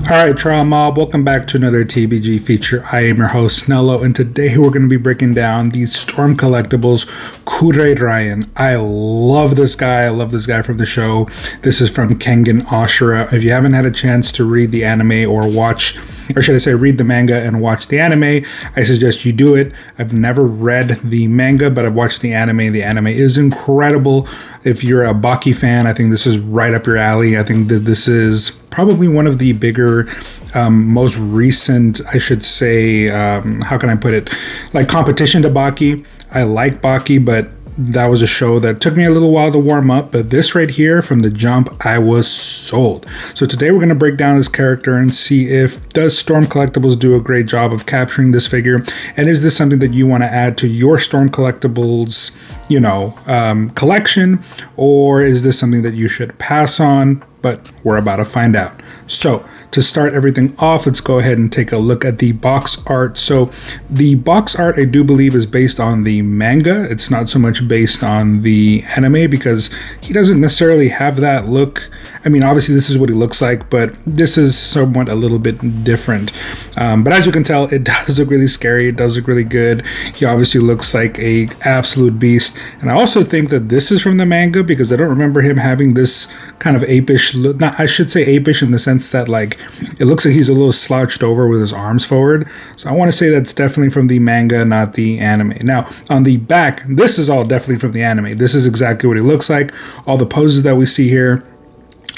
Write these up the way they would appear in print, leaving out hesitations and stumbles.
Alright, Trial Mob, welcome back to another TBG feature. I am your host, Nello, and today we're going to be breaking down the Storm Collectibles Kure Raian. I love this guy. I love this guy from the show. This is from Kengan Ashura. If you haven't had a chance to read the anime or watch, or should I say read the manga and watch the anime, I suggest you do it. I've never read the manga, but I've watched the anime. The anime is incredible. If you're a Baki fan, I think this is right up your alley. I think that this is probably one of the bigger, most recent, I should say, how can I put it, like competition to Baki. I like Baki, but that was a show that took me a little while to warm up, but this right here from the jump, I was sold. So today we're going to break down this character and see if does Storm Collectibles do a great job of capturing this figure, and is this something that you want to add to your Storm Collectibles, collection, or is this something that you should pass on? But we're about to find out. So to start everything off, let's go ahead and take a look at the box art. So the box art, I do believe, is based on the manga. It's not so much based on the anime because he doesn't necessarily have that look. I mean, obviously this is what he looks like, but this is somewhat a little bit different. But as you can tell, it does look really scary. It does look really good. He obviously looks like a absolute beast. And I also think that this is from the manga because I don't remember him having this kind of apish look. Not, I should say apish in the sense that like it looks like he's a little slouched over with his arms forward. So I want to say that's definitely from the manga, not the anime. Now on the back, this is all definitely from the anime. This is exactly what he looks like. All the poses that we see here.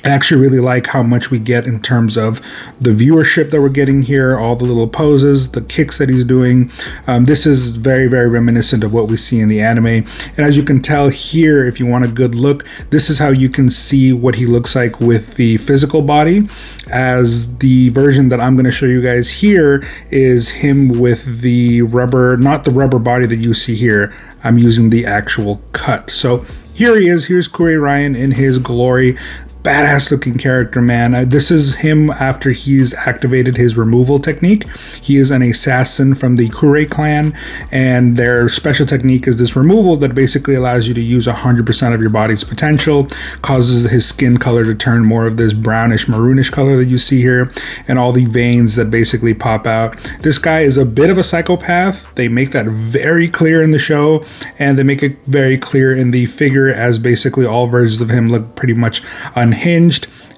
I actually really like how much we get in terms of the viewership that we're getting here, all the little poses, the kicks that he's doing. This is very, very reminiscent of what we see in the anime. And as you can tell here, if you want a good look, this is how you can see what he looks like with the physical body. As the version that I'm going to show you guys here is him with the rubber, not the rubber body that you see here. I'm using the actual cut. So here he is. Here's Kure Raian in his glory. Badass looking character, man. This is him after he's activated his removal technique. He is an assassin from the Kure clan, and their special technique is this removal that basically allows you to use 100% of your body's potential, causes his skin color to turn more of this brownish maroonish color that you see here, and all the veins that basically pop out. This guy is a bit of a psychopath. They make that very clear in the show, and they make it very clear in the figure, as basically all versions of him look pretty much unhinged.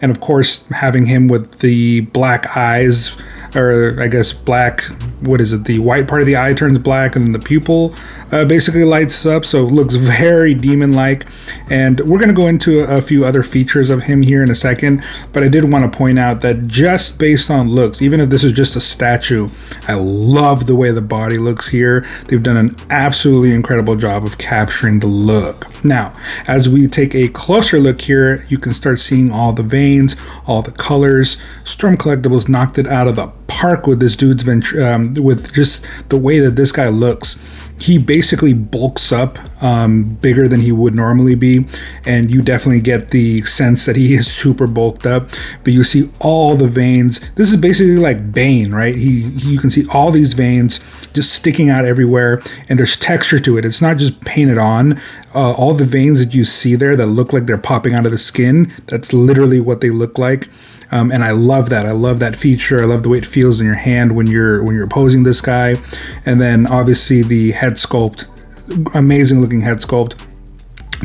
And of course, having him with the black eyes, or I guess black, what is it? The white part of the eye turns black and then the pupil basically lights up. So it looks very demon-like. And we're going to go into a few other features of him here in a second. But I did want to point out that just based on looks, even if this is just a statue, I love the way the body looks here. They've done an absolutely incredible job of capturing the look. Now, as we take a closer look here, you can start seeing all the veins, all the colors. Storm Collectibles knocked it out of the park with this dude's with just the way that this guy looks. He basically bulks up bigger than he would normally be, and you definitely get the sense that he is super bulked up. But you see all the veins. This is basically like Bane, right? You can see all these veins just sticking out everywhere, and there's texture to it. It's not just painted on. All the veins that you see there that look like they're popping out of the skin, that's literally what they look like. And I love that. I love that feature. I love the way it feels in your hand when you're posing this guy. And then obviously the head sculpt, amazing looking head sculpt,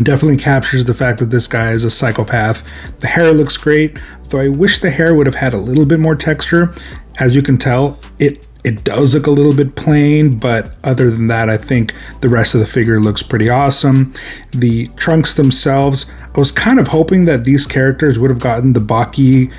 definitely captures the fact that this guy is a psychopath. The hair looks great, though I wish the hair would have had a little bit more texture. As you can tell, it does look a little bit plain, but other than that, I think the rest of the figure looks pretty awesome. The trunks themselves, I was kind of hoping that these characters would have gotten the Baki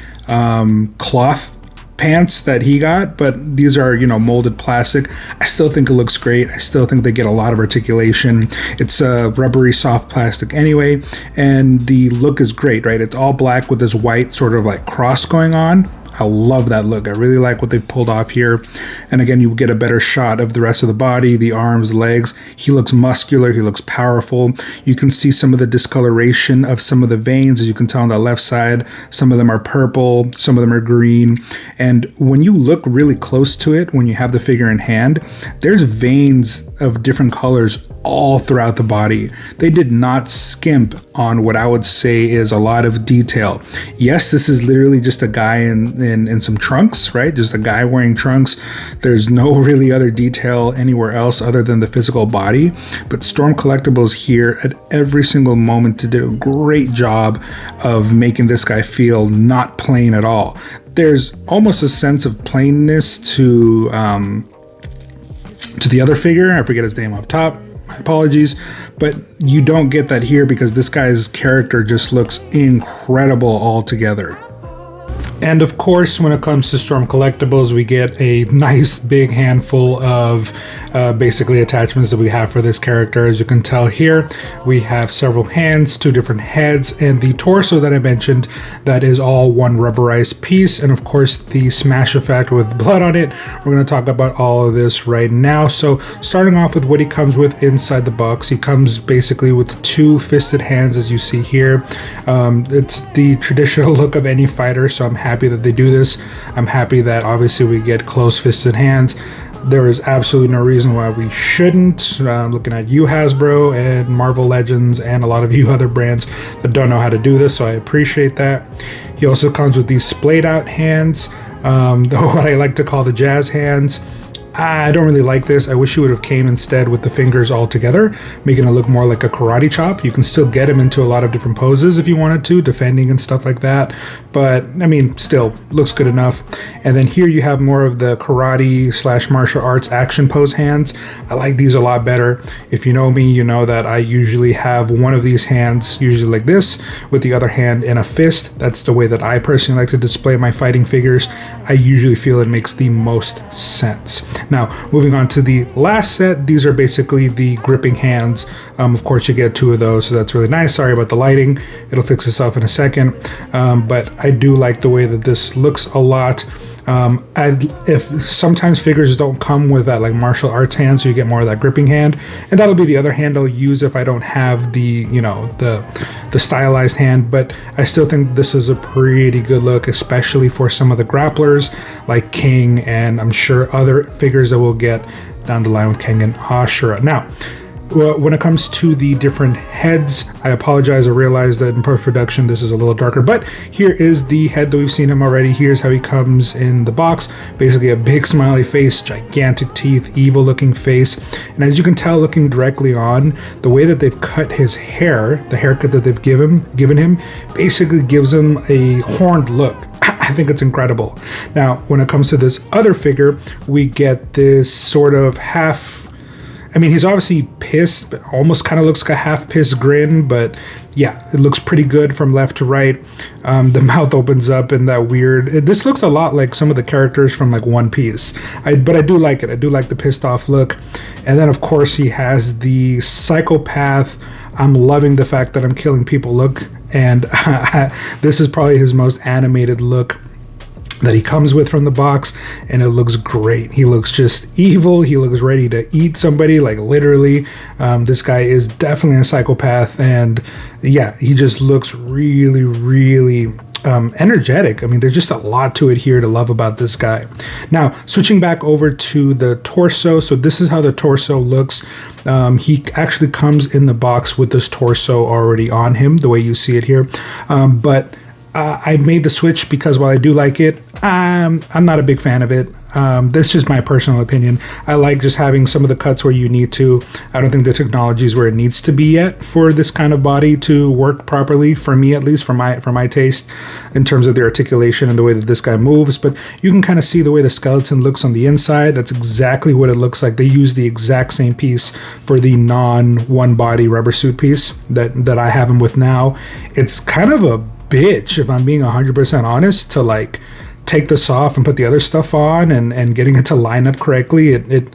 cloth pants that he got, but these are, molded plastic. I still think it looks great. I still think they get a lot of articulation. It's a rubbery soft plastic anyway, and the look is great, right? It's all black with this white sort of like cross going on. I love that look. I really like what they've pulled off here. And again, you get a better shot of the rest of the body, the arms, legs. He looks muscular. He looks powerful. You can see some of the discoloration of some of the veins. As you can tell on the left side, some of them are purple, some of them are green. And when you look really close to it, when you have the figure in hand, there's veins of different colors all throughout the body. They did not skimp on what I would say is a lot of detail. Yes, this is literally just a guy in some trunks, right? Just a guy wearing trunks. There's no really other detail anywhere else other than the physical body. But Storm Collectibles here at every single moment did a great job of making this guy feel not plain at all. There's almost a sense of plainness to the other figure. I forget his name off top. My apologies, but you don't get that here because this guy's character just looks incredible altogether. And of course, when it comes to Storm Collectibles, we get a nice big handful of basically attachments that we have for this character. As you can tell here, we have several hands, 2 different heads, and the torso that I mentioned, that is all one rubberized piece. And of course, the smash effect with blood on it. We're going to talk about all of this right now. So starting off with what he comes with inside the box, he comes basically with 2 fisted hands, as you see here. It's the traditional look of any fighter, so I'm happy that they do this. I'm happy that obviously we get close-fisted hands. There is absolutely no reason why we shouldn't. Looking at you, Hasbro, and Marvel Legends, and a lot of you other brands that don't know how to do this, so I appreciate that. He also comes with these splayed out hands, what I like to call the jazz hands. I don't really like this. I wish he would have came instead with the fingers all together, making it look more like a karate chop. You can still get him into a lot of different poses if you wanted to, defending and stuff like that. But, I mean, still, looks good enough. And then here you have more of the karate / martial arts action pose hands. I like these a lot better. If you know me, you know that I usually have one of these hands, usually like this, with the other hand in a fist. That's the way that I personally like to display my fighting figures. I usually feel it makes the most sense. Now, moving on to the last set, these are basically the gripping hands. Of course, you get 2 of those, so that's really nice. Sorry about the lighting. It'll fix itself in a second. But I do like the way that this looks a lot. If sometimes figures don't come with that like martial arts hand, so you get more of that gripping hand, and that'll be the other hand I'll use if I don't have the the stylized hand. But I still think this is a pretty good look, especially for some of the grapplers like King, and I'm sure other figures that we'll get down the line with Kengan Ashura. Now, when it comes to the different heads, I apologize. I realize that in post-production this is a little darker, but here is the head that we've seen him already. Here's how he comes in the box. Basically a big smiley face, gigantic teeth, evil looking face. And as you can tell, looking directly on, the way that they've cut his hair, the haircut that they've given him, basically gives him a horned look. I think it's incredible. Now, when it comes to this other figure, we get this sort of he's obviously pissed, but almost kind of looks like a half-pissed grin, but yeah, it looks pretty good from left to right. The mouth opens up in that weird... This looks a lot like some of the characters from like One Piece, but I do like it. I do like the pissed off look. And then, of course, he has the psychopath, I'm loving the fact that I'm killing people look, and this is probably his most animated look that he comes with from the box, and it looks great. He looks just evil. He looks ready to eat somebody, like literally. This guy is definitely a psychopath, and yeah, he just looks really, really energetic. I mean, there's just a lot to it here to love about this guy. Now, switching back over to the torso. So this is how the torso looks. He actually comes in the box with this torso already on him, the way you see it here. But I made the switch because while I do like it, I'm not a big fan of it. This is just my personal opinion. I like just having some of the cuts where you need to. I don't think the technology is where it needs to be yet for this kind of body to work properly, for me at least, for my taste, in terms of the articulation and the way that this guy moves. But you can kind of see the way the skeleton looks on the inside. That's exactly what it looks like. They use the exact same piece for the non-one body rubber suit piece that I have him with now. It's kind of a bitch, if I'm being 100% honest, to like take this off and put the other stuff on and getting it to line up correctly. It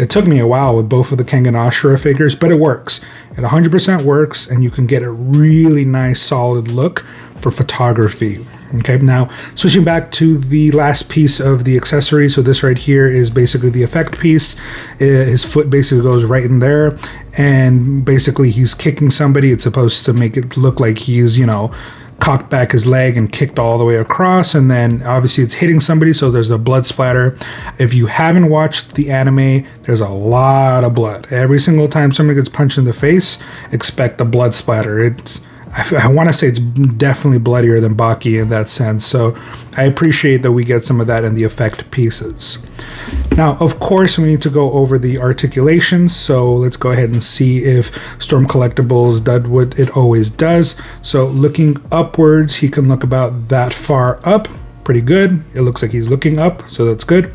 took me a while with both of the Kengan Ashura figures, but it works. It 100% works, and you can get a really nice solid look for photography. Okay, now switching back to the last piece of the accessory. So this right here is basically the effect piece. His foot basically goes right in there, and basically he's kicking somebody. It's supposed to make it look like he's, cocked back his leg and kicked all the way across, and then obviously it's hitting somebody, so there's a blood splatter. If you haven't watched the anime, there's a lot of blood. Every single time somebody gets punched in the face, expect a blood splatter. I want to say it's definitely bloodier than Baki in that sense, so I appreciate that we get some of that in the effect pieces. Now, of course, we need to go over the articulation, so let's go ahead and see if Storm Collectibles did what it always does. So looking upwards, he can look about that far up. Pretty good. It looks like he's looking up, so that's good.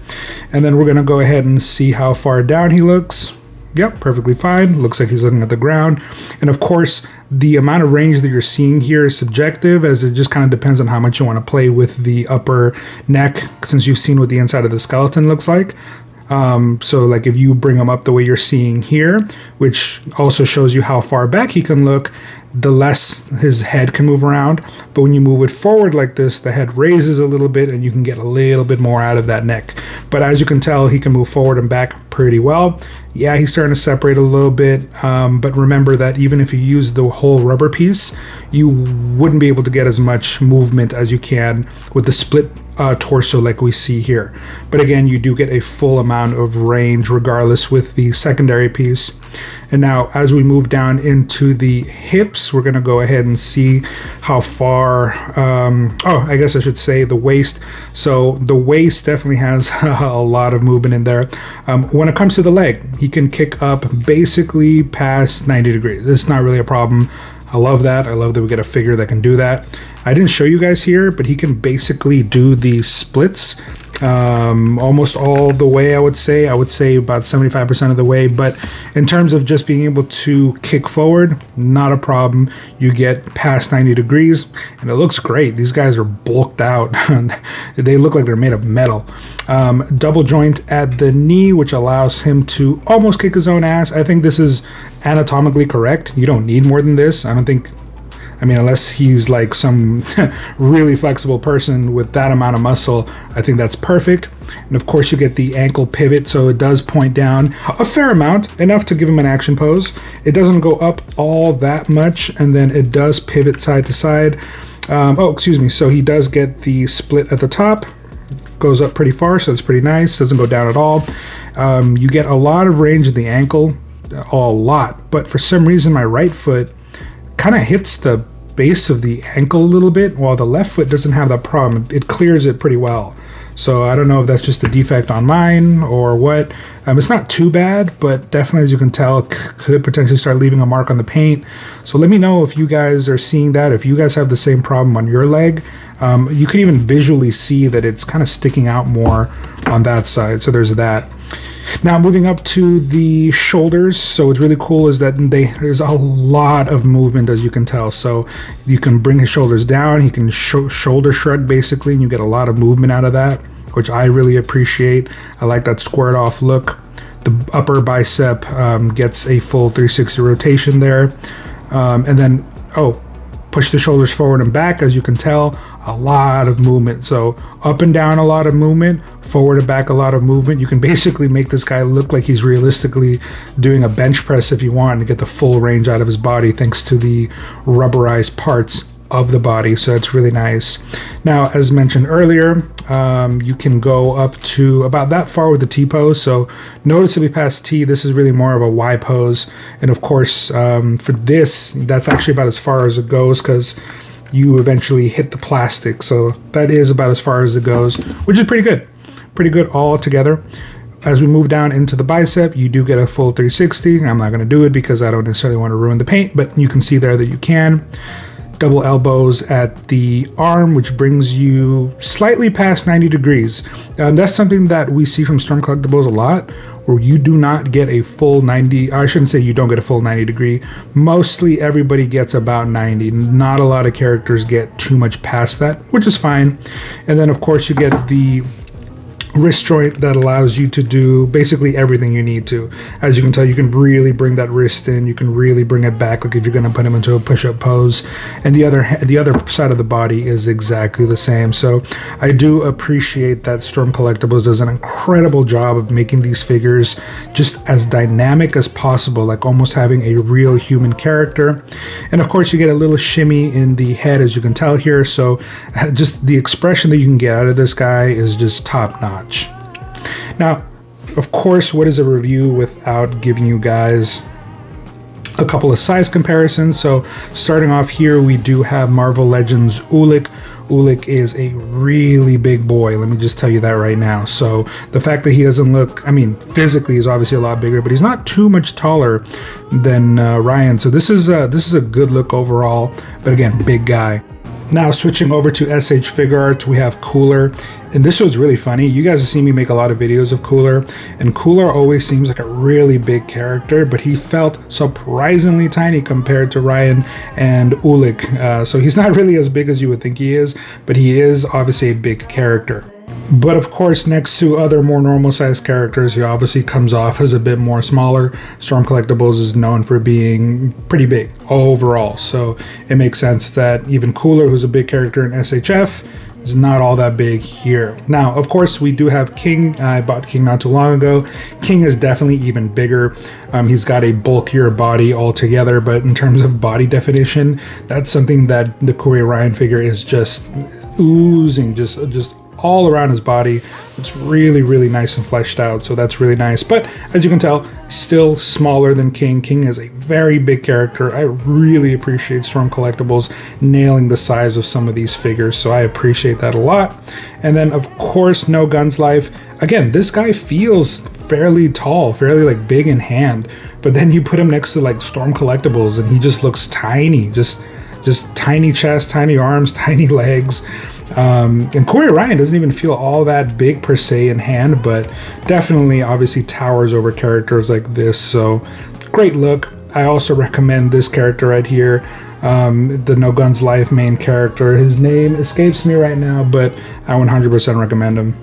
And then we're going to go ahead and see how far down he looks. Yep, perfectly fine. Looks like he's looking at the ground. And of course, the amount of range that you're seeing here is subjective, as it just kind of depends on how much you want to play with the upper neck, since you've seen what the inside of the skeleton looks like. So like if you bring him up the way you're seeing here, which also shows you how far back he can look, the less his head can move around. But when you move it forward like this, the head raises a little bit and you can get a little bit more out of that neck. But as you can tell, he can move forward and back pretty well. Yeah, he's starting to separate a little bit, but remember that even if you use the whole rubber piece, you wouldn't be able to get as much movement as you can with the split torso like we see here. But again, you do get a full amount of range regardless with the secondary piece. And now as we move down into the hips, we're going to go ahead and see how far, I guess I should say the waist. So the waist definitely has a lot of movement in there. When it comes to the leg, he can kick up basically past 90 degrees. It's not really a problem. I love that. I love that we get a figure that can do that. I didn't show you guys here, but he can basically do these splits almost all the way, I would say. I would say about 75% of the way. But in terms of just being able to kick forward, not a problem. You get past 90 degrees, and it looks great. These guys are bulked out. They look like they're made of metal. Double joint at the knee, which allows him to almost kick his own ass. I think this is anatomically correct. You don't need more than this. I mean, unless he's like some really flexible person with that amount of muscle, I think that's perfect. And of course you get the ankle pivot, so it does point down a fair amount, enough to give him an action pose. It doesn't go up all that much, and then it does pivot side to side. So he does get the split at the top, goes up pretty far, so it's pretty nice, doesn't go down at all. You get a lot of range in the ankle, a lot, but for some reason my right foot kind of hits the base of the ankle a little bit, while the left foot doesn't have that problem. It clears it pretty well. So I don't know if that's just a defect on mine or what. It's not too bad, but definitely, as you can tell, could potentially start leaving a mark on the paint. So let me know if you guys are seeing that, if you guys have the same problem on your leg. You can even visually see that it's kind of sticking out more on that side. So there's that. Now moving up to the shoulders, so what's really cool is that there's a lot of movement, as you can tell. So you can bring his shoulders down, he can shoulder shrug basically, and you get a lot of movement out of that, which I really appreciate. I like that squared off look. The upper bicep gets a full 360 rotation there, and then push the shoulders forward and back. As you can tell, a lot of movement. So up and down, a lot of movement, forward and back, a lot of movement. You can basically make this guy look like he's realistically doing a bench press if you want, to get the full range out of his body thanks to the rubberized parts of the body. So that's really nice. Now, as mentioned earlier, you can go up to about that far with the T pose. So noticeably past T, this is really more of a Y pose. And of course, for this, that's actually about as far as it goes, because you eventually hit the plastic. So that is about as far as it goes, which is pretty good. Pretty good all together. As we move down into the bicep, you do get a full 360. I'm not going to do it because I don't necessarily want to ruin the paint, but you can see there that you can. Double elbows at the arm, which brings you slightly past 90 degrees. That's something that we see from Storm Collectibles a lot, where you do not get a full 90. I shouldn't say you don't get a full 90 degree. Mostly everybody gets about 90. Not a lot of characters get too much past that, which is fine. And then of course you get the wrist joint that allows you to do basically everything you need to. As you can tell, you can really bring that wrist in, you can really bring it back, like if you're going to put him into a push-up pose. And the other side of the body is exactly the same. So I do appreciate that Storm Collectibles does an incredible job of making these figures just as dynamic as possible, like almost having a real human character. And of course you get a little shimmy in the head, as you can tell here, so just the expression that you can get out of this guy is just top notch. Now, of course, what is a review without giving you guys a couple of size comparisons? So starting off here, we do have Marvel Legends Ulik. Ulik is a really big boy, let me just tell you that right now. So the fact that he doesn't look, I mean, physically he's obviously a lot bigger, but he's not too much taller than Raian. So this is a good look overall, but again, big guy. Now switching over to SH Figure Arts, we have Kure. And this was really funny. You guys have seen me make a lot of videos of Kure, and Kure always seems like a really big character, but he felt surprisingly tiny compared to Raian and Ulik. So he's not really as big as you would think he is, but he is obviously a big character. But of course, next to other more normal sized characters, he obviously comes off as a bit more smaller. Storm Collectibles is known for being pretty big overall, so it makes sense that even Kure, who's a big character in SHF, is not all that big here. Now, of course, we do have King. I bought King not too long ago. King is definitely even bigger. He's got a bulkier body altogether, but in terms of body definition, that's something that the Kure Raian figure is just oozing, just all around his body. It's really, really nice and fleshed out, so that's really nice. But as you can tell, still smaller than King. King is a very big character. I really appreciate Storm Collectibles nailing the size of some of these figures, so I appreciate that a lot. And then of course, No Guns Life. Again, this guy feels fairly tall, fairly like big in hand, but then you put him next to like Storm Collectibles and he just looks tiny, just tiny chest, tiny arms, tiny legs. And Kure Raian doesn't even feel all that big per se in hand, but definitely obviously towers over characters like this, so great look. I also recommend this character right here, the No Guns Life main character. His name escapes me right now, but I 100% recommend him.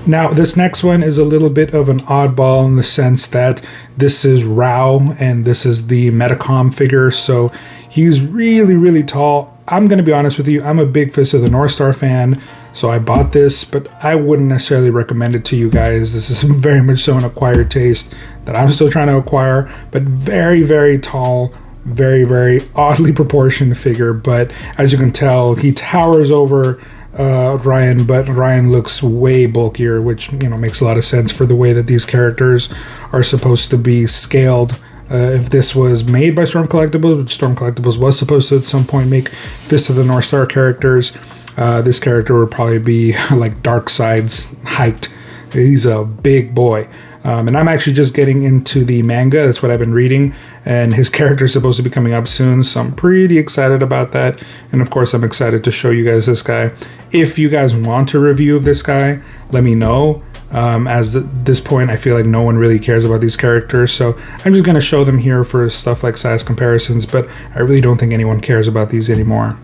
Now, this next one is a little bit of an oddball in the sense that this is Rao and this is the Metacom figure, so he's really, really tall. I'm going to be honest with you, I'm a big Fist of the North Star fan, so I bought this, but I wouldn't necessarily recommend it to you guys. This is very much so an acquired taste that I'm still trying to acquire, but very, very tall, very, very oddly proportioned figure. But as you can tell, he towers over Raian, but Raian looks way bulkier, which, you know, makes a lot of sense for the way that these characters are supposed to be scaled. If this was made by Storm Collectibles, which Storm Collectibles was supposed to at some point make Fist of the North Star characters, this character would probably be like Darkseid's height. He's a big boy. And I'm actually just getting into the manga. That's what I've been reading. And his character is supposed to be coming up soon, so I'm pretty excited about that. And of course, I'm excited to show you guys this guy. If you guys want a review of this guy, let me know. This point, I feel like no one really cares about these characters, so I'm just going to show them here for stuff like size comparisons, but I really don't think anyone cares about these anymore.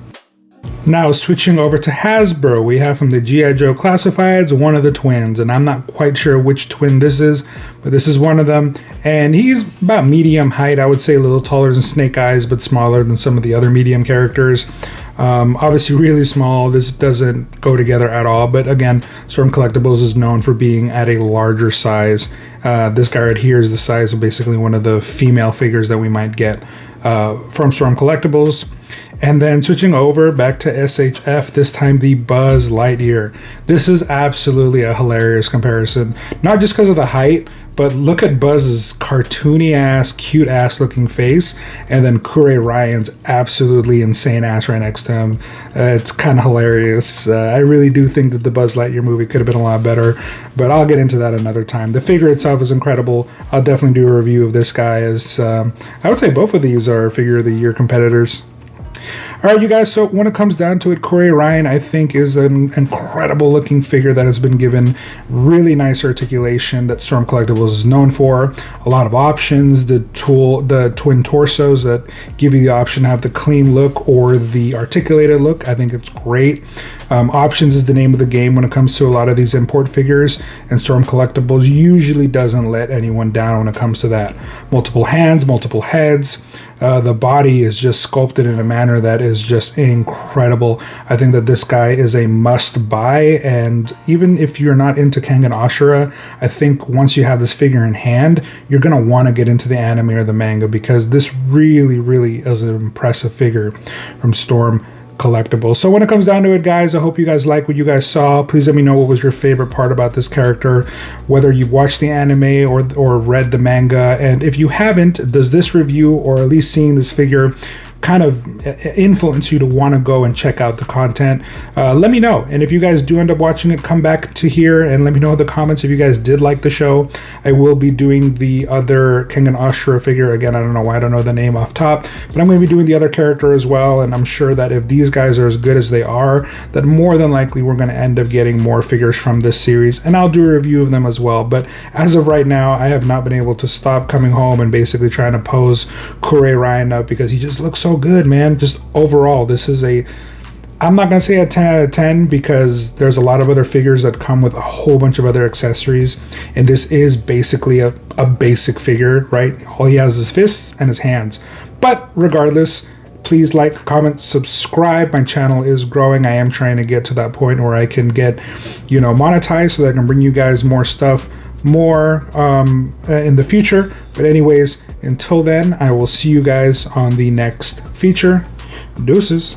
Now, switching over to Hasbro, we have from the G.I. Joe Classifieds, one of the twins, and I'm not quite sure which twin this is, but this is one of them, and he's about medium height. I would say a little taller than Snake Eyes, but smaller than some of the other medium characters. Obviously really small. This doesn't go together at all, but again, Storm Collectibles is known for being at a larger size. This guy right here is the size of basically one of the female figures that we might get from Storm Collectibles. And then switching over back to SHF, this time the Buzz Lightyear. This is absolutely a hilarious comparison, not just because of the height, but look at Buzz's cartoony ass, cute ass looking face, and then Kure Raian's absolutely insane ass right next to him. It's kind of hilarious. I really do think that the Buzz Lightyear movie could have been a lot better, but I'll get into that another time. The figure itself is incredible. I'll definitely do a review of this guy, as I would say both of these are Figure of the Year competitors. All right, you guys, so when it comes down to it, Kure Raian, I think, is an incredible looking figure that has been given really nice articulation that Storm Collectibles is known for. A lot of options, the twin torsos that give you the option to have the clean look or the articulated look. I think it's great. Options is the name of the game when it comes to a lot of these import figures, and Storm Collectibles usually doesn't let anyone down when it comes to that. Multiple hands, multiple heads. The body is just sculpted in a manner that is just incredible. I think that this guy is a must buy, and even if you're not into Kengan Ashura, I think once you have this figure in hand, you're going to want to get into the anime or the manga, because this really, really is an impressive figure from Storm Collectibles. So when it comes down to it, guys, I hope you guys like what you guys saw. Please let me know what was your favorite part about this character, whether you watched the anime or read the manga. And if you haven't, does this review, or at least seeing this figure, kind of influence you to want to go and check out the content? Let me know. And if you guys do end up watching it, come back to here and let me know in the comments if you guys did like the show. I will be doing the other Kengan Ashura figure. Again, I don't know why I don't know the name off top, but I'm going to be doing the other character as well. And I'm sure that if these guys are as good as they are, that more than likely we're going to end up getting more figures from this series, and I'll do a review of them as well. But as of right now, I have not been able to stop coming home and basically trying to pose Kure Raian up, because he just looks so good, man. Just overall, this is I'm not gonna say a 10 out of 10, because there's a lot of other figures that come with a whole bunch of other accessories, and this is basically a basic figure, right? All he has is fists and his hands. But regardless, please like, comment, subscribe. My channel is growing. I am trying to get to that point where I can get, monetized, so that I can bring you guys more stuff in the future. But anyways, until then, I will see you guys on the next feature. Deuces.